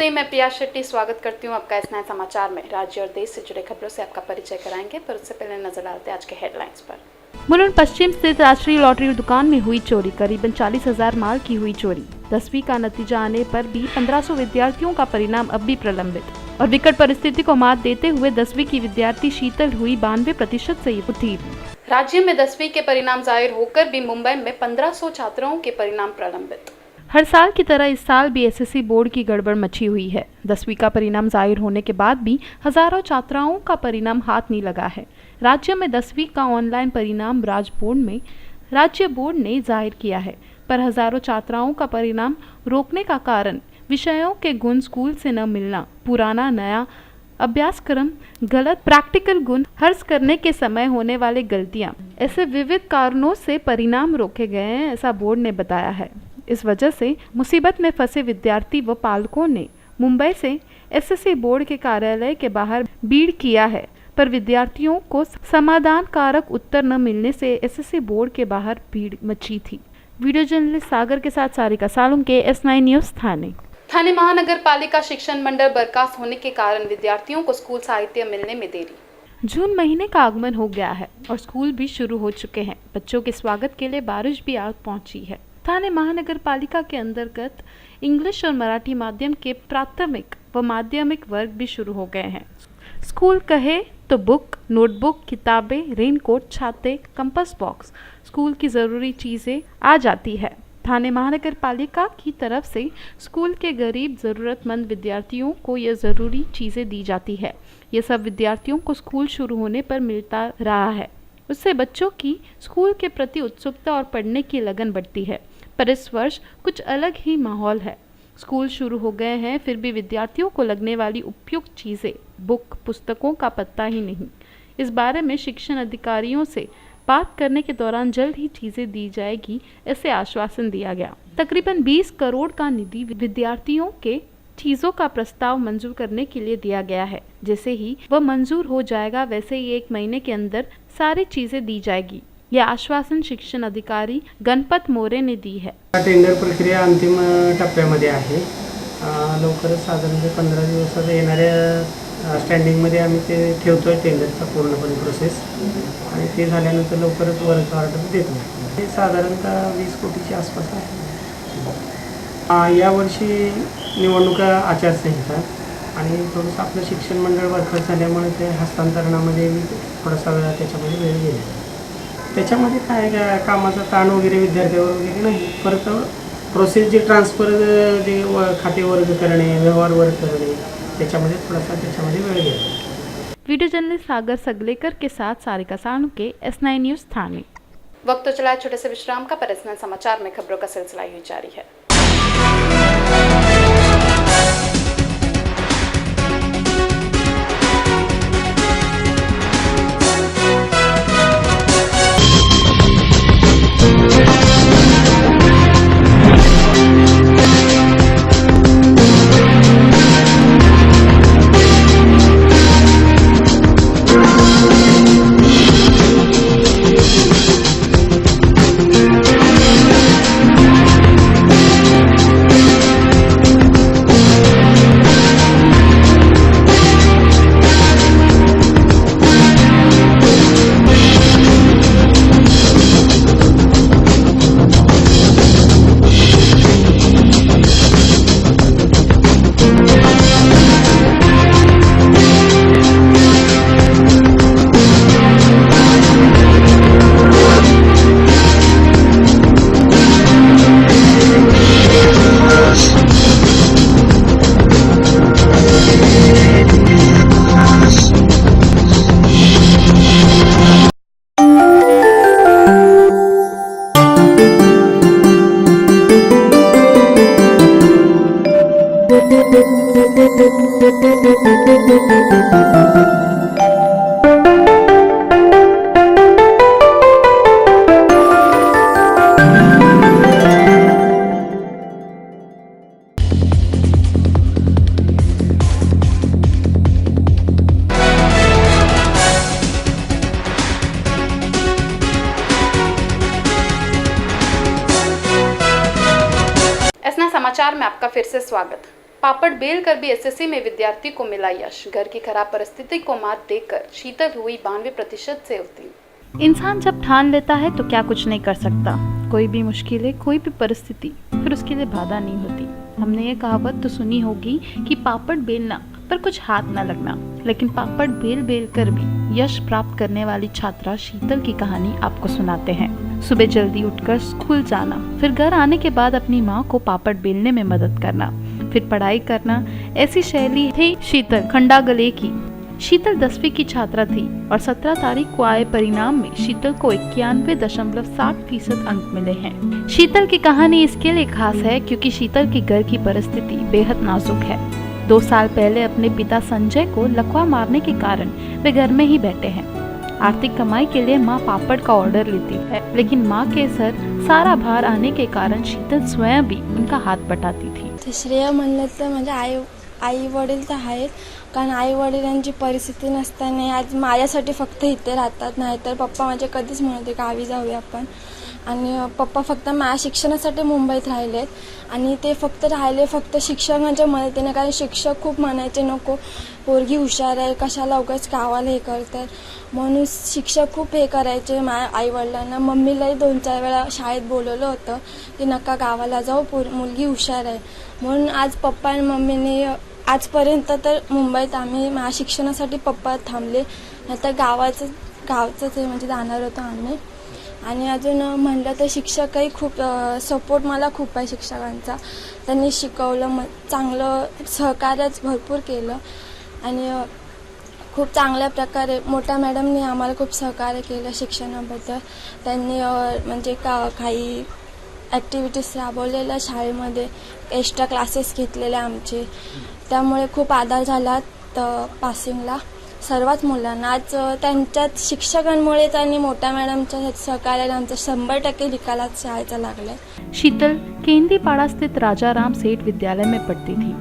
नमस्ते, मैं प्रिया शेट्टी स्वागत करती हूँ आपका इस नए समाचार में। राज्य और देश से जुड़े खबरों से आपका परिचय कराएंगे, पर उससे पहले नजर डालते हैं आज के हेडलाइंस पर। मुलुंड पश्चिम स्थित राष्ट्रीय लॉटरी दुकान में हुई चोरी, करीबन 40,000 माल की हुई चोरी। 10वीं का नतीजा आने पर भी 1500 विद्यार्थियों का परिणाम अब भी प्रलंबित। और विकट परिस्थिति को मात देते हुए 10वीं की विद्यार्थी शीतल हुई 92% से उत्तीर्ण। राज्य में 10वीं के परिणाम जाहिर होकर भी मुंबई में 1500 छात्राओं के परिणाम प्रलंबित। हर साल की तरह इस साल भी एसएससी बोर्ड की गड़बड़ मची हुई है। 10वीं का परिणाम जाहिर होने के बाद भी हजारों छात्राओं का परिणाम हाथ नहीं लगा है। राज्य में 10वीं का ऑनलाइन परिणाम राज्य बोर्ड ने जाहिर किया है, पर हजारों छात्राओं का परिणाम रोकने का कारण विषयों के गुण स्कूल से न मिलना, पुराना नया अभ्यासक्रम, गलत प्रैक्टिकल गुण, हर्ष करने के समय होने वाली गलतियां, ऐसे विविध कारणों से परिणाम रोके गए हैं, ऐसा बोर्ड ने बताया है। इस वजह से मुसीबत में फंसे विद्यार्थी व पालकों ने मुंबई से एसएससी बोर्ड के कार्यालय के बाहर भीड़ किया है, पर विद्यार्थियों को समाधानकारक उत्तर न मिलने से एसएससी बोर्ड के बाहर भीड़ मची थी। वीडियो जर्नलिस्ट सागर के साथ सारिका सालुंके, S9 न्यूज़ थाने महानगर पालिका शिक्षण मंडल बर्खास्त होने के कारण विद्यार्थियों को स्कूल साहित्य मिलने में देरी। जून महीने का आगमन हो गया है और स्कूल भी शुरू हो चुके हैं। बच्चों के स्वागत के लिए बारिश भी आ पहुंची है। थाने महानगर पालिका के अंतर्गत इंग्लिश और मराठी माध्यम के प्राथमिक व माध्यमिक वर्ग भी शुरू हो गए हैं। स्कूल कहे तो बुक, नोटबुक, किताबें, रेनकोट, छाते, कंपास बॉक्स, स्कूल की ज़रूरी चीज़ें आ जाती है। थाने महानगर पालिका की तरफ से स्कूल के गरीब ज़रूरतमंद विद्यार्थियों को ये ज़रूरी चीज़ें दी जाती है। ये सब विद्यार्थियों को स्कूल शुरू होने पर मिलता रहा है। उससे बच्चों की स्कूल के प्रति उत्सुकता और पढ़ने की लगन बढ़ती है। पर इस वर्ष कुछ अलग ही माहौल है। स्कूल शुरू हो गए हैं, फिर भी विद्यार्थियों को लगने वाली उपयुक्त चीज़ें, बुक, पुस्तकों का पत्ता ही नहीं। इस बारे में शिक्षण अधिकारियों से बात करने के दौरान जल्द ही चीज़ें दी जाएगी, ऐसे आश्वासन दिया गया। तकरीबन 20 करोड़ का निधि विद्यार्थियों के चीज़ों का प्रस्ताव मंजूर करने के लिए दिया गया है। जैसे ही वह मंजूर हो जाएगा, वैसे ही 1 महीने के अंदर सारी चीज़ें दी जाएगी। यह आश्वासन शिक्षण अधिकारी गणपत मोरे ने दी है। टेंडर प्रक्रिया अंतिम टप्प्यामध्ये आहे। लवकरच साधारणतः 15 दिवसात येणाऱ्या स्टँडिंगमध्ये आम्ही ते ठेवतोय टेंडरचा पूर्णपणे प्रोसेस, आणि ते झाल्यानंतर लवकरच वर्क ऑर्डर देतो। हे साधारणतः 20 कोटीच्या आसपास आहे। यावर्षी निवडणुका आचारसंहिता आणि थोडंसं आपलं शिक्षण मंडळ बरखास्त झाल्यामुळे ते हस्तांतरणामध्ये थोडासा वेळ त्याच्यामध्ये वेळ गेला। त्याच्यामध्ये काय कामाचा ताण वगैरे विद्यार्थ्यावर वगैरे नाही, परत प्रोसेस जे ट्रान्सफर जे खाते वर्ग करणे, व्यवहार वर्ग करणे, त्याच्यामध्ये थोडासा त्याच्यामध्ये वेळ गेला। वीडियो जर्नलिस्ट सागर सगलेकर के साथ सारिका सालुंके, S9 न्यूज़ थाने। वक्त तो चला छोटे से विश्राम का, पर S9 समाचार में खबरों का सिलसिला यूं जारी है। समाचार में आपका फिर से स्वागत। पापड़ बेल कर भी एसएससी में विद्यार्थी को मिला यश। घर की खराब परिस्थिति को मात देकर शीतल हुई 92% से उत्तीर्ण। इंसान जब ठान लेता है तो क्या कुछ नहीं कर सकता। कोई भी मुश्किलें, कोई भी परिस्थिति फिर उसके लिए बाधा नहीं होती। हमने ये कहावत तो सुनी होगी कि पापड़ बेलना पर कुछ हाथ न लगना, लेकिन पापड़ बेल बेल कर भी यश प्राप्त करने वाली छात्रा शीतल की कहानी आपको सुनाते हैं। सुबह जल्दी उठकर स्कूल जाना, फिर घर आने के बाद अपनी माँ को पापड़ बेलने में मदद करना, फिर पढ़ाई करना, ऐसी शैली थी शीतल खंडागले की। शीतल 10वीं की छात्रा थी और 17 तारीख को आए परिणाम में शीतल को 91.60% अंक मिले हैं। शीतल की कहानी इसके लिए खास है क्योंकि शीतल के घर की परिस्थिति बेहद नाजुक है। 2 साल पहले अपने पिता संजय को लकवा मारने के कारण वे घर में ही बैठे हैं। आर्थिक कमाई के लिए माँ पापड़ का ऑर्डर लेती है, लेकिन माँ के सर सारा भार आने के कारण शीतल स्वयं भी उनका हाथ बटाती थी। श्रेय म्हणलं तर माझ्या आई वडील तर आहेत, कारण आई वडिलांची परिस्थिती नसताना आज माझ्यासाठी फक्त इथे राहतात, नाहीतर पप्पा माझे कधीच म्हणते गावी जाऊया आपण. आणि पप्पा फक्त माझ्या शिक्षणासाठी मुंबईत राहिलेत आणि ते फक्त राहिले फक्त शिक्षकांच्या मदतीने, कारण शिक्षक खूप म्हणायचे नको पोरगी हुशार आहे, कशाला उगाच गावाला हे करतात, म्हणून शिक्षक खूप हे करायचे माझ्या आईवडिलांना. मम्मीलाही 2-4 वेळा शाळेत बोलवलं होतं की नका गावाला जाऊ, मुलगी हुशार आहे, म्हणून आज पप्पा आणि मम्मीने आजपर्यंत तर मुंबईत आम्ही माझ्या शिक्षणासाठी पप्पा थांबले, नाहीतर गावचंच हे म्हणजे जाणार होतो आम्ही. आणि अजून म्हणलं तर शिक्षकही खूप सपोर्ट मला खूप आहे शिक्षकांचा. त्यांनी शिकवलं, चांगलं सहकार्यच भरपूर केलं आणि खूप चांगल्या प्रकारे मोठ्या मॅडमने आम्हाला खूप सहकार्य केलं शिक्षणाबद्दल. त्यांनी म्हणजे काही ॲक्टिव्हिटीज राबवलेल्या शाळेमध्ये, एक्स्ट्रा क्लासेस घेतलेले आमचे, त्यामुळे खूप आधार झाला पासिंगला सर्वच मुलांना. आज त्यांच्यात शिक्षकांमुळेच आणि मोठ्या मॅडमच्या सहकार्याने आमचा 100% निकालात शाळेचा लागलाय. शीतल केंदीपाड़ा स्थित राजा राम सेठ विद्यालय में पढ़ती थी।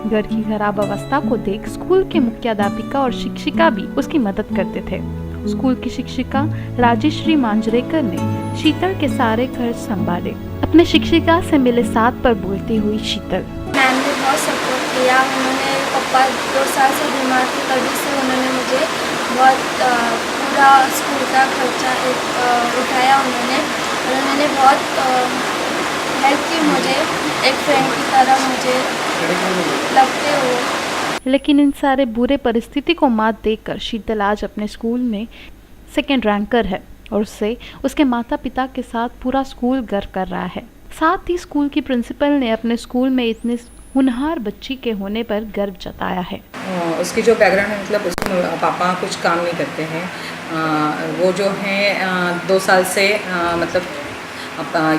घर की खराब अवस्था को देख स्कूल के मुख्याध्यापिका और शिक्षिका भी उसकी मदद करते थे। स्कूल की शिक्षिका राजेश्री मांजरेकर ने शीतल के सारे खर्च संभाले। अपने शिक्षिका से मिले साथ पर बोलती हुई शीतल, मैम ने बहुत सपोर्ट किया। उन्होंने पप्पा 2 साल से बीमार थे, तभी से उन्होंने मुझे बहुत पूरा स्कूल का खर्चा उठाया उन्होंने बहुत हेल्प की मुझे, एक फ्रेंड की तरह मुझे लगते हो। लेकिन इन सारे बुरे परिस्थिति को मात देकर शीतल आज अपने स्कूल में 2nd रैंकर है और उससे उसके माता पिता के साथ पूरा स्कूल गर्व कर रहा है। साथ ही स्कूल की प्रिंसिपल ने अपने स्कूल में इतने होनहार बच्ची के होने पर गर्व जताया है। उसकी जो बैकग्राउंड है, मतलब उसके पापा कुछ काम नहीं करते हैं, वो जो हैं 2 साल से मतलब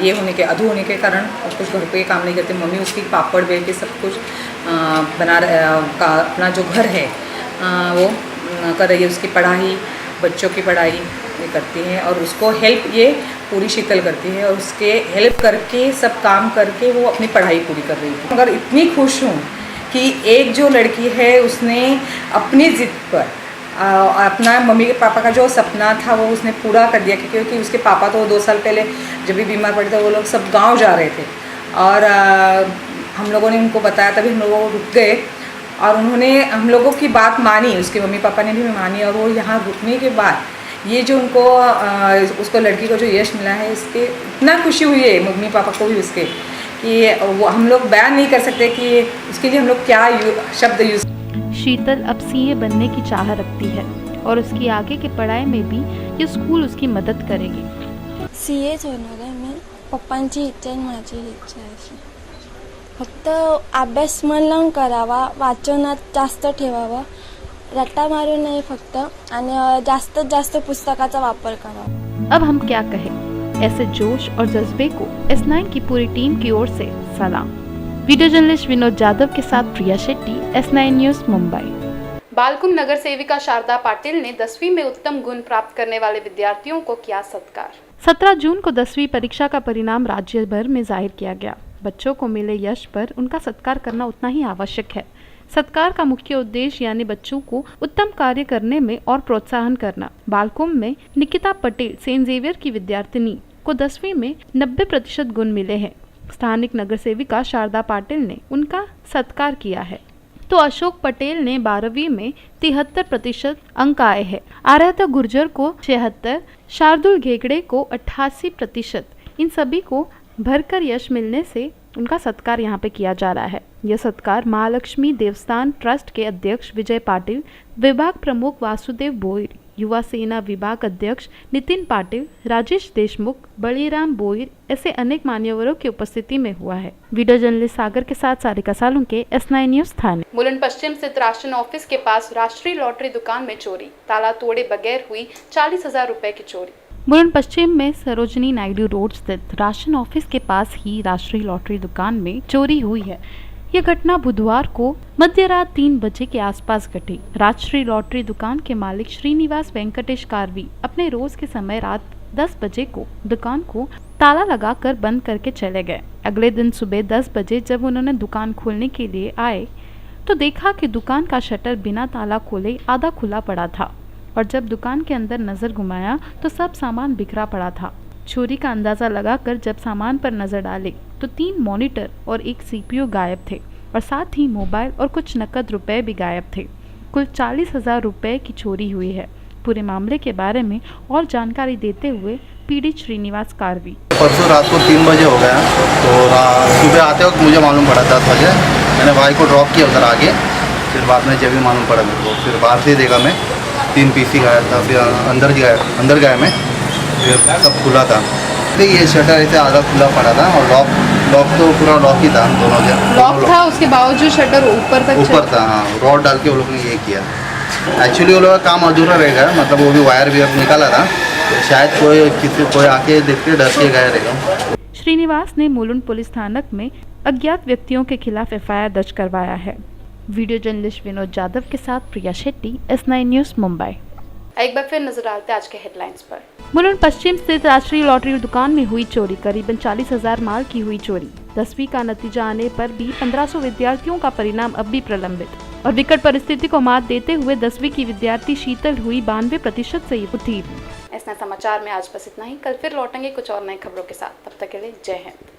ये होने के अधू होने के कारण कुछ घर पे काम नहीं करते। मम्मी उसकी पापड़ बेल के सब कुछ अपना जो घर है वो कर रही है। उसकी पढ़ाई, बच्चों की पढ़ाई ये करती हैं और उसको हेल्प ये पूरी शीतल करती है और उसके हेल्प करके सब काम करके वो अपनी पढ़ाई पूरी कर रही है। मगर इतनी खुश हूँ कि एक जो लड़की है उसने अपनी ज़िद पर अपना मम्मी के पापा का जो सपना था वो उसने पूरा कर दिया, क्योंकि उसके पापा तो 2 साल पहले जब भी बीमार पड़े थे वो लोग सब गांव जा रहे थे और हम लोगों ने उनको बताया, तभी हम लोग रुक गए और उन्होंने हम लोगों की बात मानी, उसके मम्मी पापा ने भी मानी। और वो यहाँ रुकने के बाद ये जो उनको उसको लड़की को जो यश मिला है, इसके इतना खुशी हुई है मम्मी पापा को भी उसके, कि वो हम लोग बयान नहीं कर सकते कि उसके लिए हम लोग क्या शब्द यूज़। शीतल अब सीए बनने की चाह रखती है और उसकी आगे की पढ़ाई में भी ये स्कूल उसकी मदद करेगी। CAच होणार आहे मी, पप्पांची इच्छा आहे, माझी इच्छा आहे। फक्त अभ्यास मन लावून करावा, वाचनात जास्त ठेवावा, रट्टा मारू नये फक्त, आणि जास्तीत जास्त पुस्तकाचा वापर करावा। अब हम क्या कहें, ऐसे जोश और जज्बे को S9 की पूरी टीम की ओर से सलाम। वीडियो जर्नलिस्ट विनोद जाधव के साथ प्रिया शेट्टी, S9 न्यूज़ मुंबई। बालकुम नगर सेविका शारदा पाटिल ने 10वीं में उत्तम गुण प्राप्त करने वाले विद्यार्थियों को किया सत्कार। 17 जून को 10वीं परीक्षा का परिणाम राज्य भर में जाहिर किया गया। बच्चों को मिले यश पर उनका सत्कार करना उतना ही आवश्यक है। सत्कार का मुख्य उद्देश्य यानी बच्चों को उत्तम कार्य करने में और प्रोत्साहन करना। बालकुम में निकिता पटेल सेंट जेवियर की विद्यार्थिनी को 10वीं में 90% गुण मिले हैं। स्थानिक नगर सेविका शारदा पाटिल ने उनका सत्कार किया है। तो अशोक पटेल ने 12वीं में 73% अंक आए हैं। आराध्या गुर्जर को 76, शार्दुल घेगड़े को 88%। इन सभी को भरकर यश मिलने से उनका सत्कार यहाँ पे किया जा रहा है। यह सत्कार महालक्ष्मी देवस्थान ट्रस्ट के अध्यक्ष विजय पाटिल, विभाग प्रमुख वासुदेव बोयर, युवा सेना विभाग अध्यक्ष नितिन पाटिल, राजेश देशमुख, बलिराम बोयर ऐसे अनेक मान्यवरों की उपस्थिति में हुआ है। वीडियो जर्नलिस्ट सागर के साथ सारिका सालुंके, S9 न्यूज़ थाने। मुलुंड पश्चिम स्थित राशन ऑफिस के पास राष्ट्रीय लॉटरी दुकान में चोरी, ताला तोड़े बगैर हुई 40,000 रुपए की चोरी। मुलुंड पश्चिम में सरोजनी नायडू रोड स्थित राशन ऑफिस के पास ही राष्ट्रीय लॉटरी दुकान में चोरी हुई है। यह घटना बुधवार को मध्य रात 3 बजे के आसपास घटी। राष्ट्रीय लॉटरी दुकान के मालिक श्रीनिवास वेंकटेश कारवी अपने रोज के समय रात 10 बजे को दुकान को ताला लगाकर बंद करके चले गए। अगले दिन सुबह 10 बजे जब उन्होंने दुकान खोलने के लिए आए तो देखा कि दुकान का शटर बिना ताला खोले आधा खुला पड़ा था और जब दुकान के अंदर नजर घुमाया तो सब सामान बिखरा पड़ा था। चोरी का अंदाजा लगाकर जब सामान पर नजर डाले तो 3 मॉनिटर और एक CPU गायब थे और साथ ही मोबाइल और कुछ नकद रुपए भी गायब थे। कुल 40,000 रुपए की चोरी हुई है। पूरे मामले के बारे में और जानकारी देते हुए PD श्रीनिवास कारवी। परसों रात को 3 बजे हो गया तो सुबह आते वक्त मुझे मालूम पड़ा 10 बजे। मैंने भाई को ड्रॉप किया उधर आगे, फिर बाद में जब भी मालूम पड़ा मेरे को, फिर बाहर से देखा मैं 3 PC गायब था। फिर अंदर गया मैं, फिर सब खुला था। फिर ये शटर ऐसे आधा खुला पड़ा था और लॉक तो पूरा लॉक ही था। दोनों लॉक था, उसके बावजूद शटर ऊपर था। हाँ, रॉड डाल के वो लोग ने ये किया। एक्चुअली वो लोग का काम अधूरा रह गया, मतलब वो भी वायर भी अब निकाला था, तो शायद कोई आके देख के डर के गया रहेगा। श्रीनिवास ने मुलुंड पुलिस थानक में अज्ञात व्यक्तियों के खिलाफ FIR दर्ज करवाया है। वीडियो जर्नलिस्ट विनोद जाधव के साथ प्रिया शेट्टी, S9 न्यूज़ मुंबई। एक बार फिर नजर डालते हैं आज के हेडलाइंस पर। मुलुंड पश्चिम स्थित राष्ट्रीय लॉटरी दुकान में हुई चोरी, करीबन 40,000 माल की हुई चोरी। 10वीं का नतीजा आने पर भी 1500 विद्यार्थियों का परिणाम अब भी प्रलंबित और विकट परिस्थिति को मात देते हुए 10वीं की विद्यार्थी शीतल हुई 92% से उत्तीर्ण। S9 समाचार में आज बस इतना ही। कल फिर लौटेंगे कुछ और नई खबरों के साथ। तब तक के लिए जय हिंद।